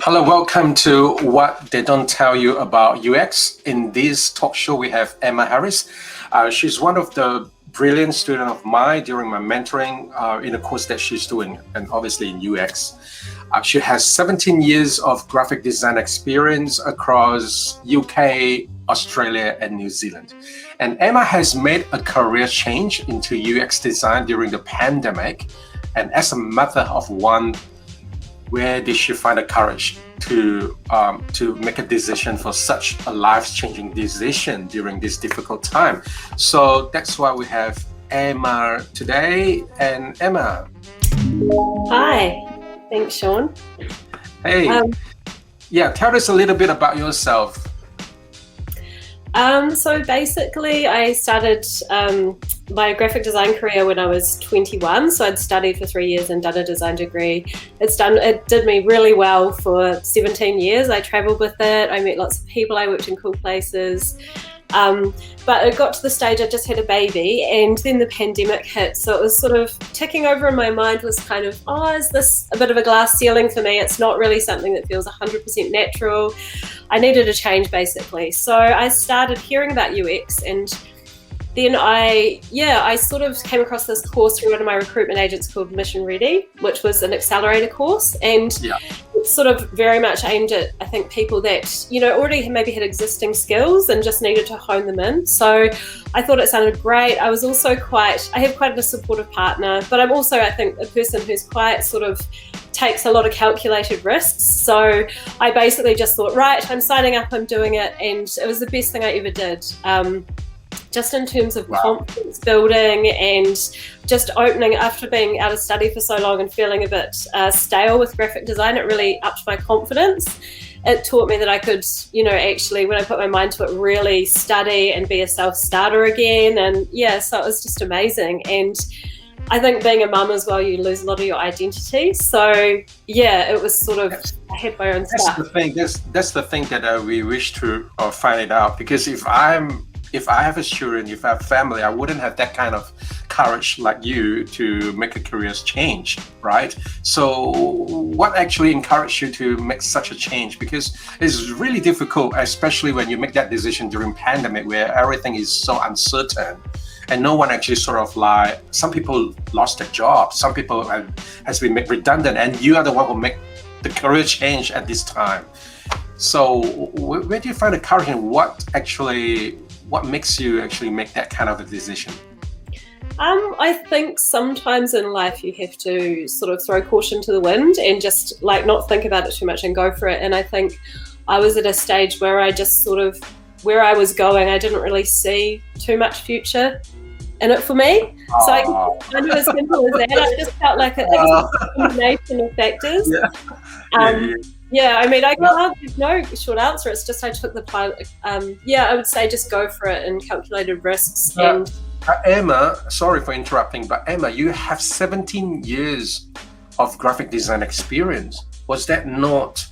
Hello, welcome to What They Don't Tell You About UX. In this talk show, we have Emma Harris. She's one of the brilliant students of mine during my mentoring in a course that she's doing, and obviously in UX. She has 17 years of graphic design experience across UK, Australia, and New Zealand. And Emma has made a career change into UX design during the pandemic. And as a mother of one, where did she find the courage to make a decision for such a life-changing decision during this difficult time? So that's why we have Emma today. And Emma. Hi, thanks, Sean. Hey, tell us a little bit about yourself. So basically, I started my graphic design career when I was 21. So I'd studied for 3 years and done a design degree. It did me really well for 17 years. I traveled with it. I met lots of people. I worked in cool places. But it got to the stage I just had a baby, and then the pandemic hit. So it was sort of ticking over in my mind, was kind of, is this a bit of a glass ceiling for me? It's not really something that feels 100% natural. I needed a change, basically. So I started hearing about UX, and then I sort of came across this course through one of my recruitment agents called Mission Ready, which was an accelerator course. And it's sort of very much aimed at, I think, people that, already maybe had existing skills and just needed to hone them in. So I thought it sounded great. I was also I have quite a supportive partner, but I'm also, I think, a person who's quite sort of takes a lot of calculated risks. So I basically just thought, right, I'm signing up, I'm doing it. And it was the best thing I ever did. Just in terms of confidence building and just opening, after being out of study for so long and feeling a bit stale with graphic design, it really upped my confidence. It taught me that I could, actually, when I put my mind to it, really study and be a self-starter again. And so it was just amazing. And I think being a mum as well, you lose a lot of your identity. So it was sort of, I had my own stuff. That's the thing that we wish to find it out, because if I have a children, if I have family, I wouldn't have that kind of courage like you to make a career change, right? So what actually encouraged you to make such a change? Because it's really difficult, especially when you make that decision during pandemic where everything is so uncertain and no one actually some people lost their job, some people has been made redundant, and you are the one who make the career change at this time. So where do you find the courage, and what makes you actually make that kind of a decision? I think sometimes in life you have to sort of throw caution to the wind and just not think about it too much and go for it. And I think I was at a stage where I just sort of, where I was going, I didn't really see too much future in it for me. So I kind of as simple as that. I just felt like it's a combination of factors. I mean, there's no short answer. It's just I took the plan. I would say just go for it and calculated risks. Emma, sorry for interrupting, but Emma, you have 17 years of graphic design experience. Was that not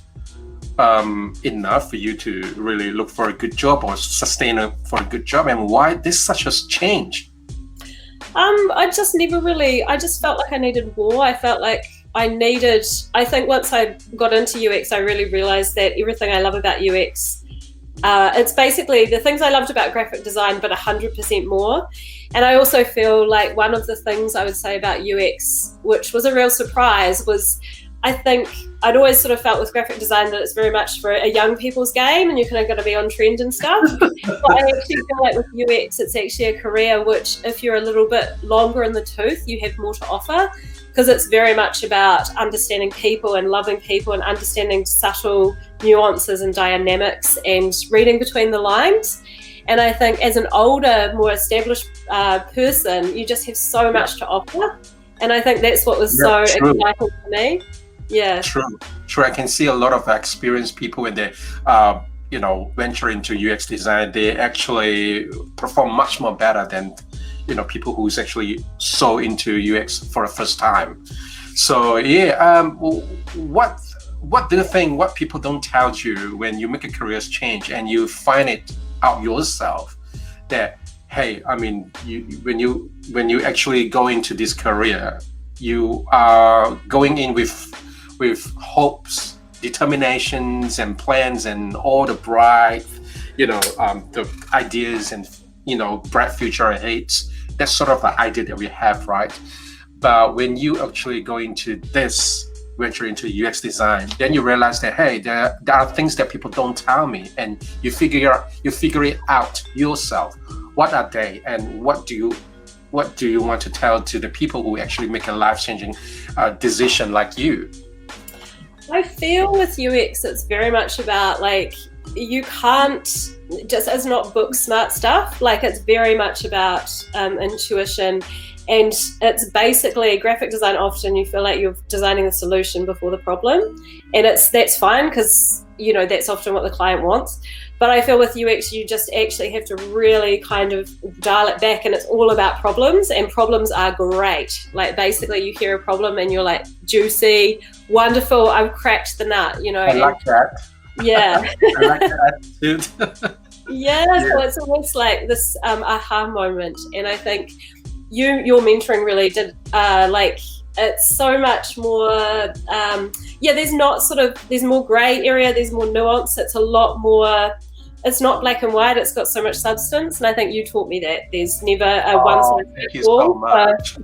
enough for you to really look for a good job or sustain for a good job? And why this such a change? I just felt like I needed more. I felt like I think once I got into UX, I really realized that everything I love about UX, it's basically the things I loved about graphic design, but 100% more. And I also feel like one of the things I would say about UX, which was a real surprise, was I think I'd always sort of felt with graphic design that it's very much for a young people's game and you're kind of got to be on trend and stuff. But I actually feel like with UX, it's actually a career which, if you're a little bit longer in the tooth, you have more to offer, because it's very much about understanding people and loving people and understanding subtle nuances and dynamics and reading between the lines. And I think as an older, more established person, you just have so much to offer. And I think that's what was so exciting for me. Yeah. True. I can see a lot of experienced people when they, venture into UX design. They actually perform much more better than, people who's actually so into UX for the first time. So what do you think? What people don't tell you when you make a career change and you find it out yourself that, hey, I mean, when you actually go into this career, you are going in with hopes determinations and plans and all the bright, the ideas and, bright future ahead. That's sort of the idea that we have, right? But when you actually go into this, venture into UX design, then you realize that, hey, there are things that people don't tell me, and you figure it out yourself. What are they, and what do you want to tell to the people who actually make a life-changing decision like you? I feel with UX, it's very much about like, you can't just, it's not book smart stuff. Like, it's very much about intuition. And it's basically graphic design. Often you feel like you're designing the solution before the problem, and that's fine because that's often what the client wants. But I feel with UX, you just actually have to really kind of dial it back, and it's all about problems, and problems are great. Like, basically you hear a problem and you're like, juicy, wonderful, I've cracked the nut, I like that. Yeah. I like that attitude. Yeah, so it's almost like this aha moment. And I think your mentoring really did it's so much more there's more gray area, there's more nuance, it's a lot more, it's not black and white, it's got so much substance. And I think you taught me that there's never a one size fits all. But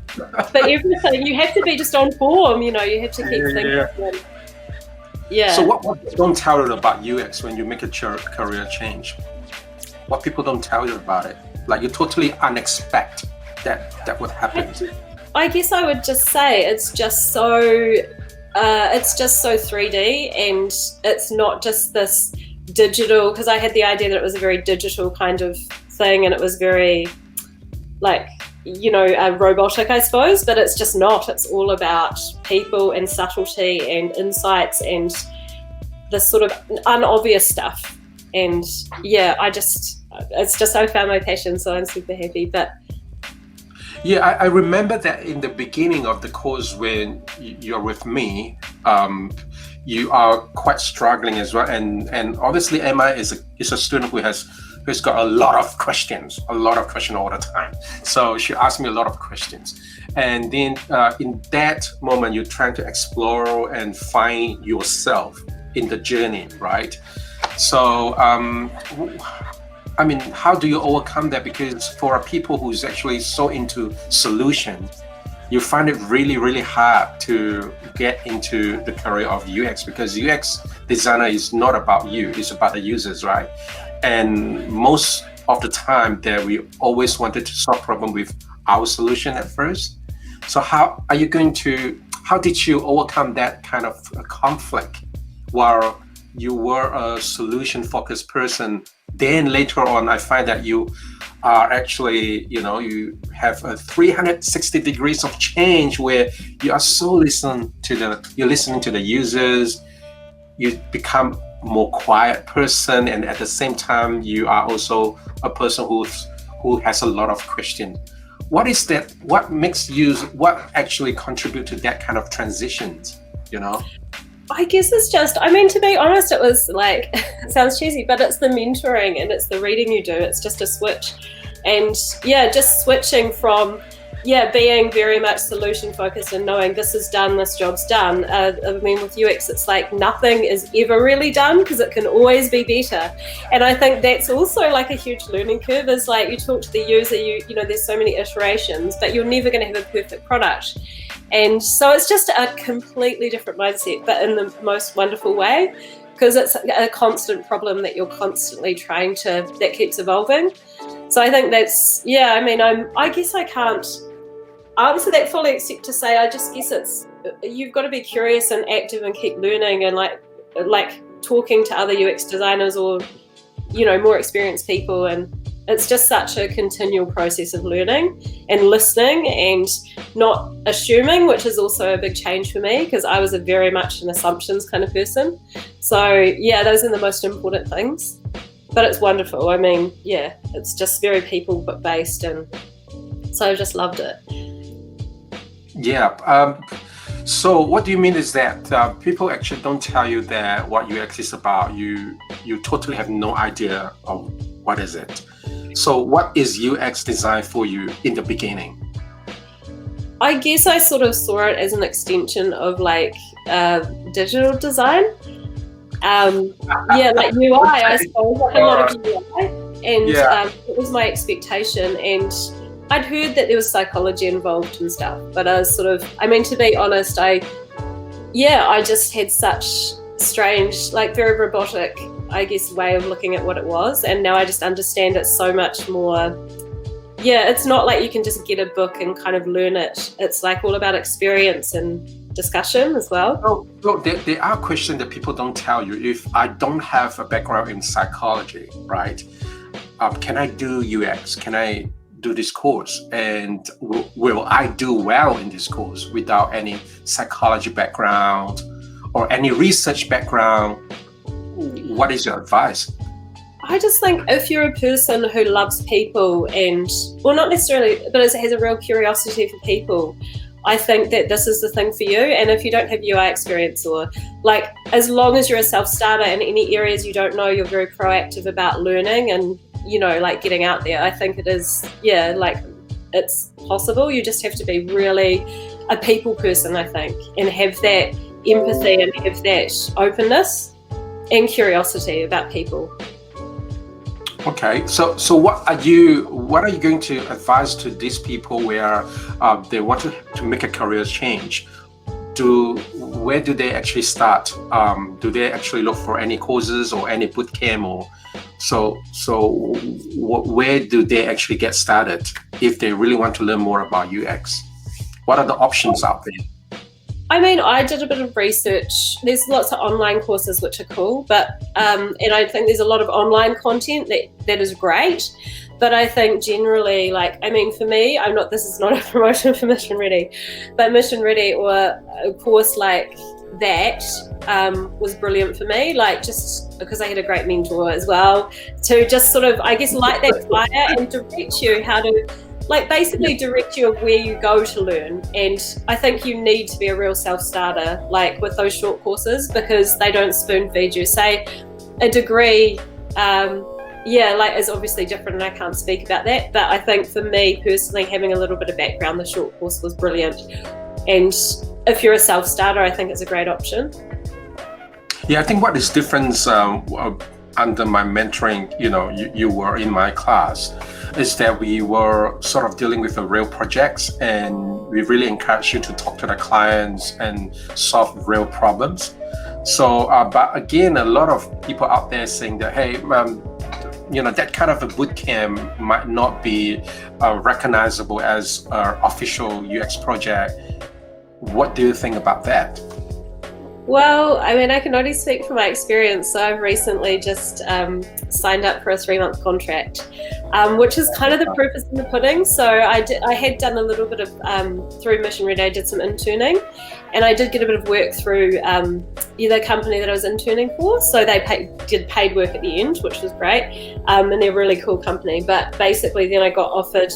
everything, you have to be just on form, you have to keep thinking. Yeah. So what don't tell you about UX when you make a career change? What people don't tell you about it? Like, you totally unexpected that would happen. I guess I would just say it's just so 3D, and it's not just this digital, because I had the idea that it was a very digital kind of thing, and it was very robotic, I suppose, but it's just not. It's all about people and subtlety and insights and this sort of unobvious stuff. And it's just, I found my passion, so I'm super happy. But yeah, I remember that in the beginning of the course when you're with me, you are quite struggling as well. And obviously Emma is a student who's got a lot of questions all the time. So she asked me a lot of questions. And then in that moment, you're trying to explore and find yourself in the journey, right? So, how do you overcome that? Because for people who's actually so into solution, you find it really, really hard to get into the career of UX, because UX designer is not about you, it's about the users, right? And most of the time that we always wanted to solve problem with our solution at first. So how did you overcome that kind of conflict while you were a solution focused person? Then later on, I find that you are actually, you have a 360 degrees of change where you are so listening to the users, you become more quiet person, and at the same time, you are also a person who has a lot of questions. What is that? What actually contribute to that kind of transitions, I guess it's just, to be honest, it was like, it sounds cheesy, but it's the mentoring and it's the reading you do. It's just a switch. And just switching from, being very much solution focused and knowing this is done, this job's done. With UX, it's like nothing is ever really done because it can always be better. And I think that's also like a huge learning curve, is like you talk to the user, there's so many iterations, but you're never going to have a perfect product. And so it's just a completely different mindset, but in the most wonderful way, because it's a constant problem that you're constantly that keeps evolving. So I think that's, I guess I can't answer that fully except to say, I just guess it's, you've got to be curious and active and keep learning, and like talking to other UX designers or, more experienced people. And it's just such a continual process of learning and listening and not assuming, which is also a big change for me, because I was a very much an assumptions kind of person. So those are the most important things. But it's wonderful. It's just very people based, and so I just loved it. Yeah. So what do you mean is that people actually don't tell you that what UX is about? You totally have no idea of what is it. So what is UX design for you in the beginning? I guess I sort of saw it as an extension of digital design. Yeah, like UI, I suppose, like a lot of UI, and it was my expectation, and I'd heard that there was psychology involved and stuff, but I was sort of, I mean, to be honest, I just had such strange, like very robotic, I guess, way of looking at what it was, and now I just understand it so much more. Yeah, it's not like you can just get a book and kind of learn it. It's like all about experience and discussion as well. So there are questions that people don't tell you. If I don't have a background in psychology, right? Can I do UX? Can I do this course? And will I do well in this course without any psychology background or any research background? What is your advice? I just think if you're a person who loves people and, well, not necessarily, but has a real curiosity for people, I think that this is the thing for you. And if you don't have UI experience, or like, as long as you're a self-starter in any areas you don't know, you're very proactive about learning and, you know, like getting out there, I think it is, yeah, like it's possible. You just have to be really a people person, I think, and have that empathy and have that openness and curiosity about people. Okay, so what are you going to advise to these people where they want to make a career change? Where do they actually start? Do they actually look for any courses or any boot camp, or where do they actually get started if they really want to learn more about UX? What are the options out there? I mean, I did a bit of research. There's lots of online courses which are cool, but and I think there's a lot of online content that is great. But I think generally, like, I mean, for me, this is not a promotion for Mission Ready, but Mission Ready or a course like that was brilliant for me, like just because I had a great mentor as well to just sort of, I guess, light that fire and direct you how to, like, basically direct you of where you go to learn. And I think you need to be a real self-starter, like with those short courses, because they don't spoon feed you. Say a degree, like is obviously different and I can't speak about that. But I think for me personally, having a little bit of background, the short course was brilliant. And if you're a self-starter, I think it's a great option. Yeah, I think what is different under my mentoring, you were in my class, is that we were sort of dealing with the real projects, and we really encourage you to talk to the clients and solve real problems. So, but again, a lot of people out there saying that, hey, that kind of a boot camp might not be recognizable as an official UX project. What do you think about that? Well, I mean, I can only speak from my experience. So I've recently just signed up for a 3-month contract, which is kind of the proof is in the pudding. So I had done a little bit of, through Mission Ready, I did some interning, and I did get a bit of work through the company that I was interning for. So they did paid work at the end, which was great, and they're a really cool company. But basically then I got offered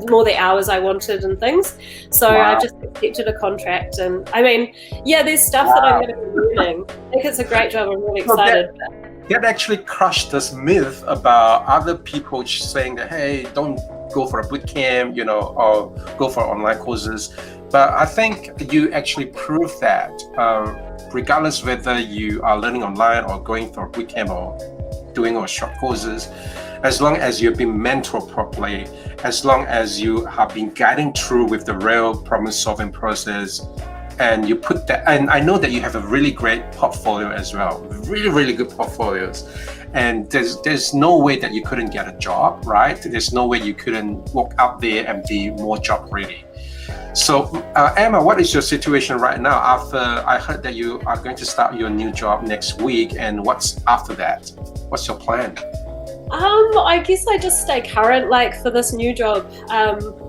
more the hours I wanted and things. So wow. I just accepted a contract, and I mean, yeah, there's stuff that I'm going to be learning. I think it's a great job. I'm really excited. That actually crushed this myth about other people saying that, hey, don't go for a boot camp, or go for online courses. But I think you actually prove that regardless whether you are learning online or going for a boot camp or doing or short courses, as long as you've been mentored properly, as long as you have been guiding through with the real problem-solving process, and you put that, and I know that you have a really great portfolio as well, really, really good portfolios. And there's no way that you couldn't get a job, right? There's no way you couldn't walk out there and be more job ready. So Emma, what is your situation right now after I heard that you are going to start your new job next week, and what's after that? What's your plan? I guess I just stay current, like for this new job.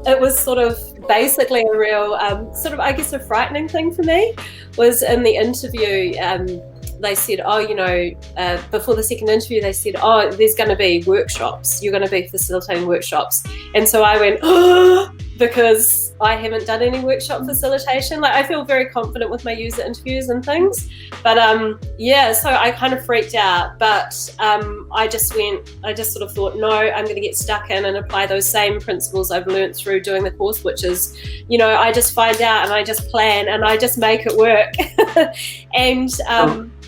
It was sort of basically a real sort of, I guess, a frightening thing for me was in the interview. They said, before the second interview, they said, there's going to be workshops. You're going to be facilitating workshops. And so I went, because I haven't done any workshop facilitation. Like, I feel very confident with my user interviews and things. But so I kind of freaked out. But I just sort of thought, no, I'm going to get stuck in and apply those same principles I've learned through doing the course, which is, I just find out and I just plan and I just make it work. And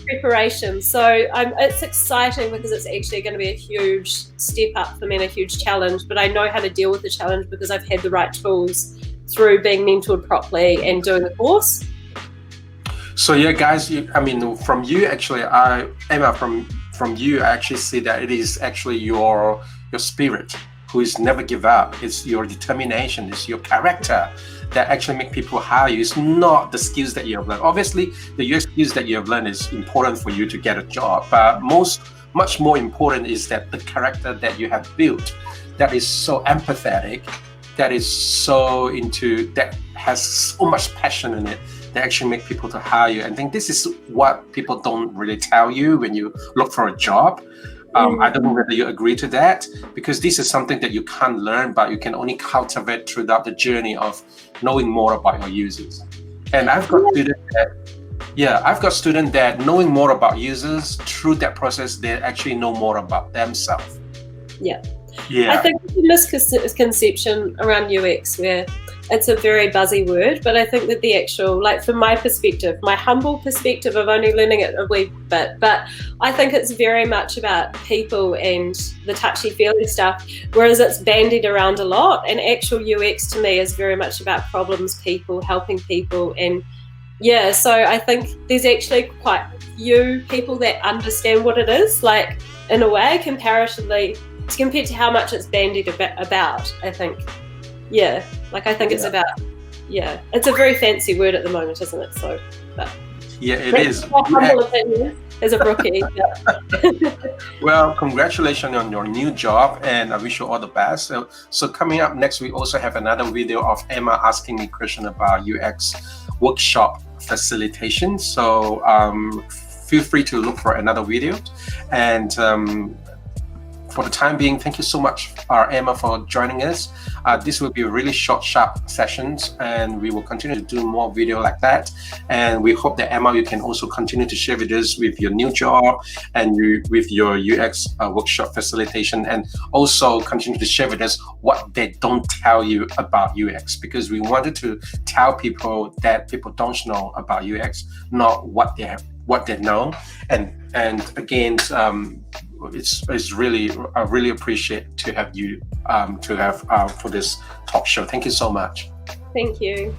preparation. So it's exciting because it's actually going to be a huge step up for me and a huge challenge, but I know how to deal with the challenge because I've had the right tools through being mentored properly and doing the course. So yeah, guys, from you actually, Emma, from you, I actually see that it is actually your spirit who is never give up. It's your determination, it's your character that actually make people hire you. It's not the skills that you have learned. Obviously, the UX skills that you have learned is important for you to get a job, but much more important is that the character that you have built that is so empathetic, that is so that has so much passion in it, that actually make people to hire you. I think this is what people don't really tell you when you look for a job. I don't know whether you agree to that, because this is something that you can't learn, but you can only cultivate throughout the journey of knowing more about your users. And I've got students that knowing more about users through that process, they actually know more about themselves. Yeah. I think there's a misconception around UX where it's a very buzzy word, but I think that the actual, like from my perspective, my humble perspective of only learning it a wee bit, but I think it's very much about people and the touchy-feely stuff, whereas it's bandied around a lot, and actual UX to me is very much about problems, people, helping people, and yeah, so I think there's actually quite few people that understand what it is, like in a way, comparatively, compared to how much it's bandied about, I think. Yeah, like I think it's about, it's a very fancy word at the moment, isn't it? So, but yeah, it is. My humble opinion as a rookie. Well, congratulations on your new job, and I wish you all the best. So coming up next, we also have another video of Emma asking me a question about UX workshop facilitation. So feel free to look for another video, and for the time being, thank you so much, Emma, for joining us. This will be a really short, sharp sessions, and we will continue to do more video like that. And we hope that, Emma, you can also continue to share with us with your new job and with your UX workshop facilitation, and also continue to share with us what they don't tell you about UX, because we wanted to tell people that people don't know about UX, not what they know. And again, it's really, I really appreciate to have you for this talk show. Thank you so much. Thank you.